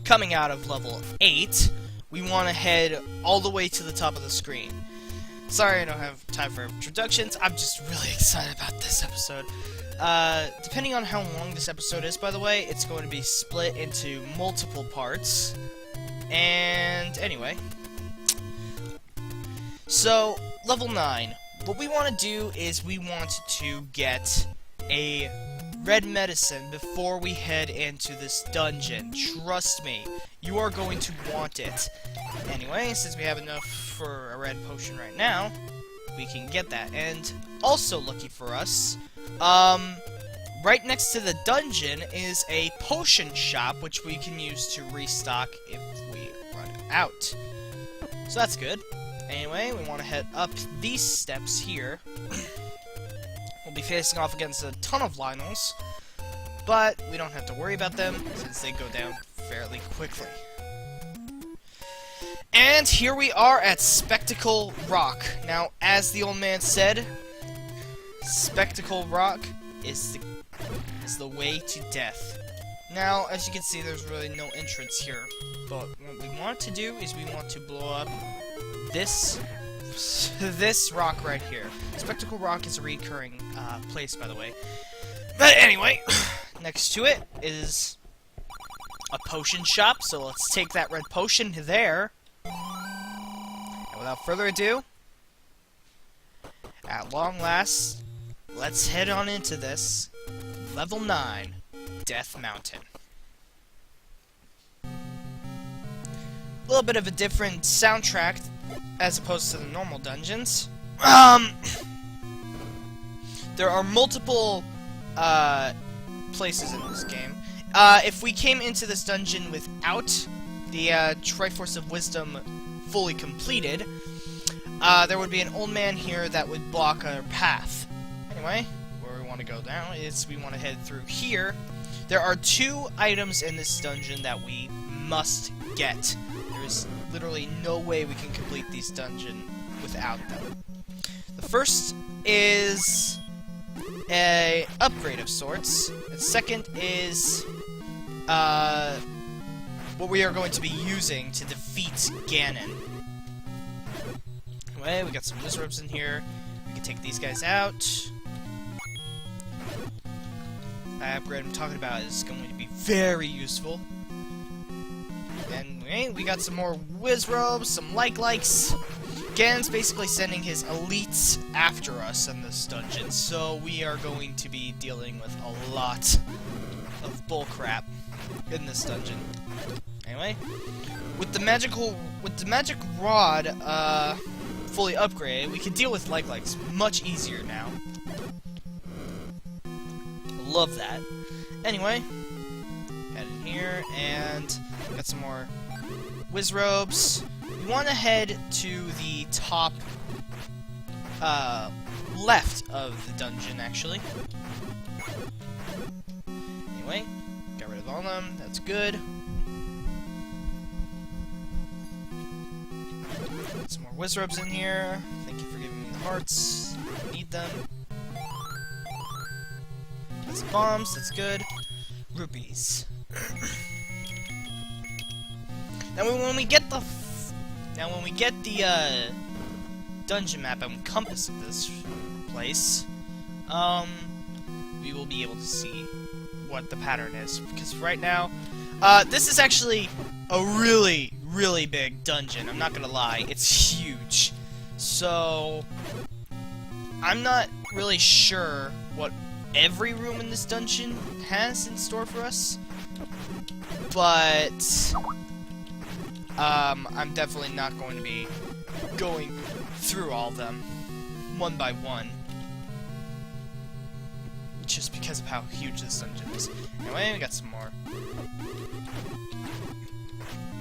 coming out of level 8, we want to head all the way to the top of the screen. Sorry I don't have time for introductions, I'm just really excited about this episode. Depending on how long this episode is, by the way, it's going to be split into multiple parts. And anyway, so level 9, what we want to do is we want to get a red medicine before we head into this dungeon. Trust me, you are going to want it. Anyway, since we have enough for a red potion right now, we can get that. And also lucky for us, right next to the dungeon is a potion shop, which we can use to restock if we run out. So that's good. Anyway, we want to head up these steps here. We'll be facing off against a ton of Lionels, but we don't have to worry about them since they go down fairly quickly. And here we are at Spectacle Rock. Now, as the old man said, Spectacle Rock is the way to death. Now, as you can see, there's really no entrance here, but what we want to do is we want to blow up this rock right here. Spectacle Rock is a recurring place, by the way. But anyway, next to it is a potion shop, so let's take that red potion there. And without further ado, at long last, let's head on into this level 9 Death Mountain. A little bit of a different soundtrack as opposed to the normal dungeons. There are multiple places in this game. If we came into this dungeon without the Triforce of Wisdom fully completed, there would be an old man here that would block our path. Anyway, where we want to go now is we want to head through here. There are 2 items in this dungeon that we must get. There's literally no way we can complete this dungeon without them. The first is a upgrade of sorts. The second is what we are going to be using to defeat Ganon. Anyway, we got some wizards in here. We can take these guys out. That upgrade I'm talking about is going to be very useful. And we got some more Wizrobes, some likes. Ganon's basically sending his elites after us in this dungeon, so we are going to be dealing with a lot of bullcrap in this dungeon. Anyway, with the magic rod fully upgraded, we can deal with likes much easier now. Love that. Anyway, head in here and got some more Wizrobes. We want to head to the top left of the dungeon, actually. Anyway, got rid of all of them. That's good. Got some more Wizrobes in here. Thank you for giving me the hearts. Need them. Got some bombs. That's good. Rupees. Now when we get the dungeon map and compass of this place, we will be able to see what the pattern is. Because right now, this is actually a really, really big dungeon. I'm not gonna lie, it's huge. So I'm not really sure what every room in this dungeon has in store for us, but I'm definitely not going to be going through all of them one by one, just because of how huge this dungeon is. Anyway, we got some more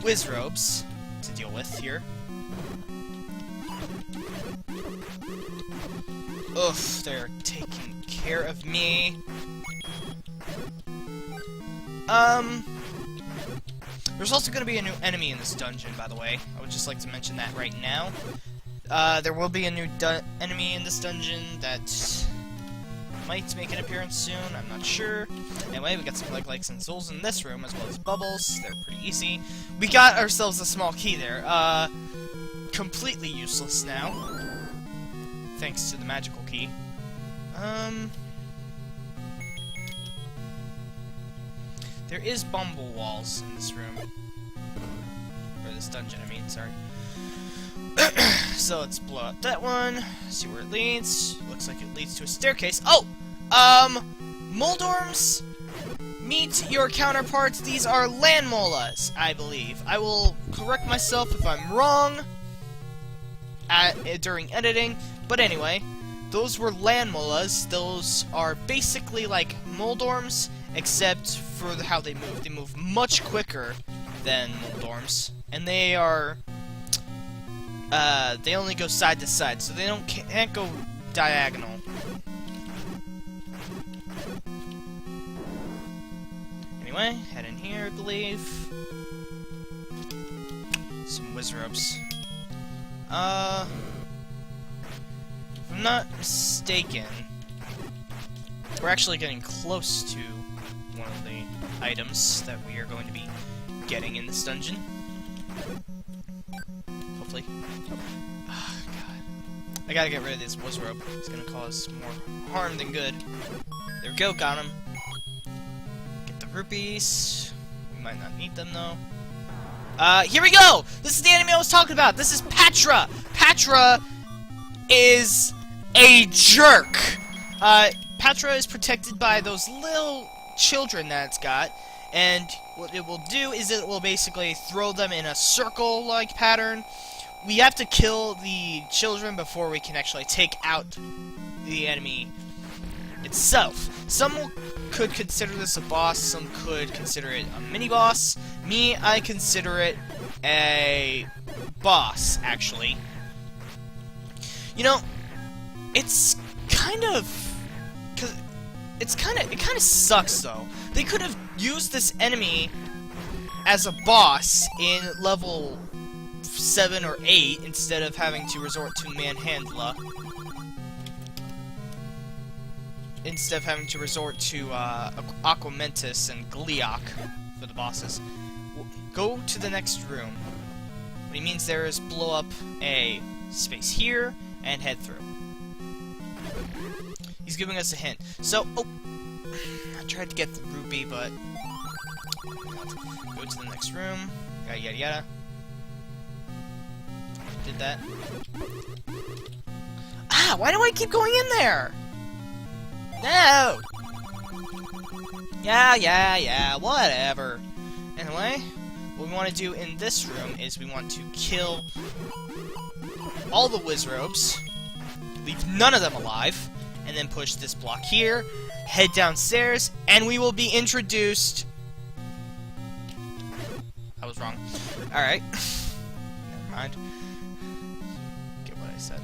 Wizrobes to deal with here. Oof, they're taking care of me. There's also going to be a new enemy in this dungeon, by the way. I would just like to mention that right now. There will be a new enemy in this dungeon that might make an appearance soon, I'm not sure. Anyway, we got some likes and souls in this room, as well as bubbles. They're pretty easy. We got ourselves a small key there. Completely useless now. Thanks to the magical key. There is bumble walls in this room. Or this dungeon, I mean, sorry. So let's blow up that one, see where it leads. Looks like it leads to a staircase. Oh! Moldorms, meet your counterparts. These are land molas, I believe. I will correct myself if I'm wrong during editing. But anyway, those were land molas. Those are basically like Moldorms, except for how they move. They move much quicker than Moldorms, and they are they only go side to side, so they can't go diagonal. Anyway, head in here, I believe. Some Wizrobes. If I'm not mistaken, we're actually getting close to one of the items that we are going to be getting in this dungeon. Hopefully. Oh, God. I gotta get rid of this Wizrobe. It's gonna cause more harm than good. There we go, got him. Get the rupees. We might not need them, though. Here we go! This is the enemy I was talking about! This is Patra! Patra is a jerk! Patra is protected by those little children that it's got, and what it will do is it will basically throw them in a circle-like pattern. We have to kill the children before we can actually take out the enemy itself. Some could consider this a boss, some could consider it a mini-boss. Me, I consider it a boss, actually. You know, it's kind of... it kind of sucks, though. They could have used this enemy as a boss in level 7 or 8 instead of having to resort to Manhandla. Instead of having to resort to Aquamentus and Gliok for the bosses. Go to the next room. What he means there is blow up a space here and head through. He's giving us a hint. So, oh, I tried to get the rupee, but go to the next room. Yada yada yada. Did that. Ah, why do I keep going in there? No! Yeah, whatever. Anyway, what we want to do in this room is we want to kill all the Wizrobes, leave none of them alive, and then push this block here, head downstairs, and we will be introduced... I was wrong. Alright. Never mind. Get what I said.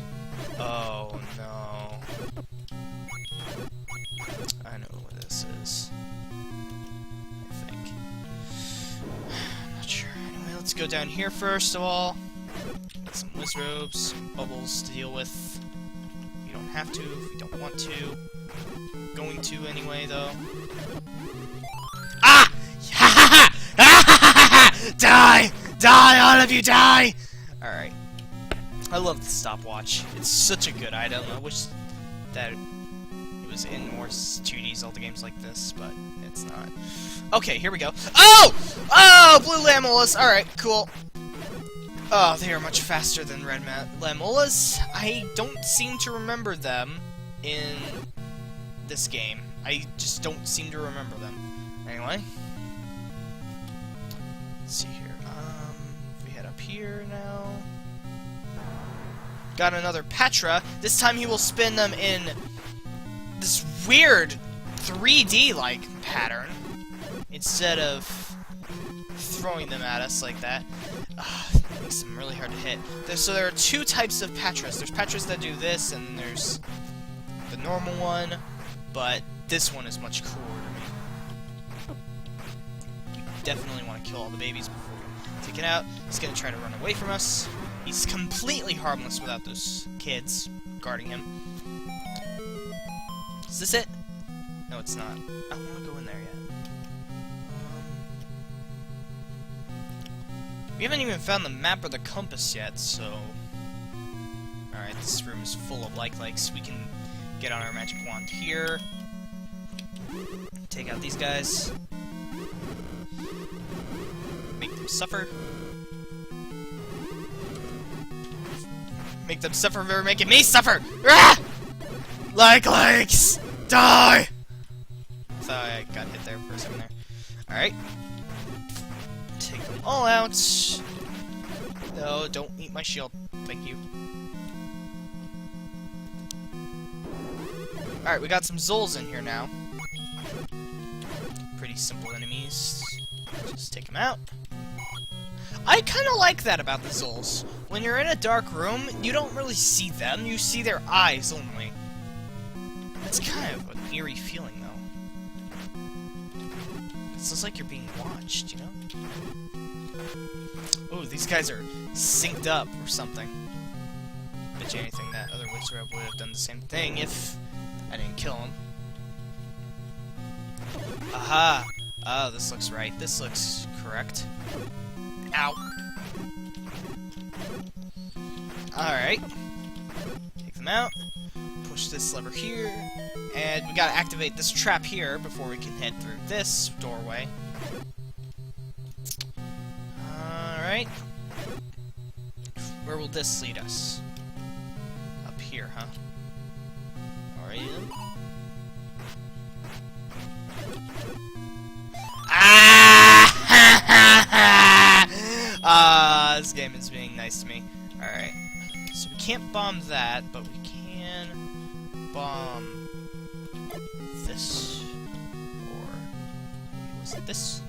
Oh, no. I know what this is. I think. I'm not sure. Anyway, let's go down here first of all. Get some Wizrobes, bubbles to deal with. You don't have to if you don't want to. Going to anyway, though. Ah! Die! Die! All of you die! Alright. I love the stopwatch. It's such a good item. I wish that it was in more 2D Zelda games like this, but it's not. Okay, here we go. Oh! Oh! Blue Lamolas! Alright, cool. Oh, they are much faster than red Lamolas. I don't seem to remember them in this game. I just don't seem to remember them. Anyway. Let's see here. We head up here now. Got another Patra. This time he will spin them in this weird 3D-like pattern instead of throwing them at us like that. It makes them really hard to hit. So there are two types of Patras. There's Patras that do this, and there's the normal one, but this one is much cooler to me. You definitely want to kill all the babies before we take it out. He's going to try to run away from us. He's completely harmless without those kids guarding him. Is this it? it's not. I don't want to go in there yet. We haven't even found the map or the compass yet, so... Alright, this room is full of like-likes. We can get on our magic wand here. Take out these guys. Make them suffer. Make them suffer for making me suffer! Ah! Like-likes! Die! Thought I got hit there for a second there. Alright. Take them all out. No, don't eat my shield. Thank you. Alright, we got some Zols in here now. Pretty simple enemies. Just take them out. I kind of like that about the Zols. When you're in a dark room, you don't really see them. You see their eyes only. It's kind of an eerie feeling, though. It feels like you're being watched, you know? Oh, these guys are synced up or something. Bet you anything that other Wizard would have done the same thing if I didn't kill him. Aha! Oh, this looks right. This looks correct. Ow. Alright. Take them out. Push this lever here. And we gotta activate this trap here before we can head through this doorway. Alright. Where will this lead us? Up here, huh? Alright then. Ah! This game is being nice to me. Alright. So we can't bomb that, but we can bomb this. Or was it this?